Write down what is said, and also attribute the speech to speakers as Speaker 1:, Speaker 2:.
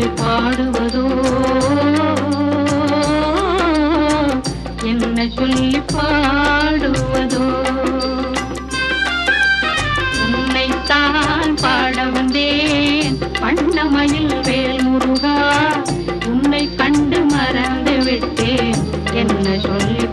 Speaker 1: சொல்லி பாடுவதோ என்ன சொல்லி பாடுவதோ உன்னைத்தான் பாட வந்தேன் வண்ணமயில் வேல் முருகா உன்னை கண்டு மறந்து விட்டேன் என்ன சொல்லி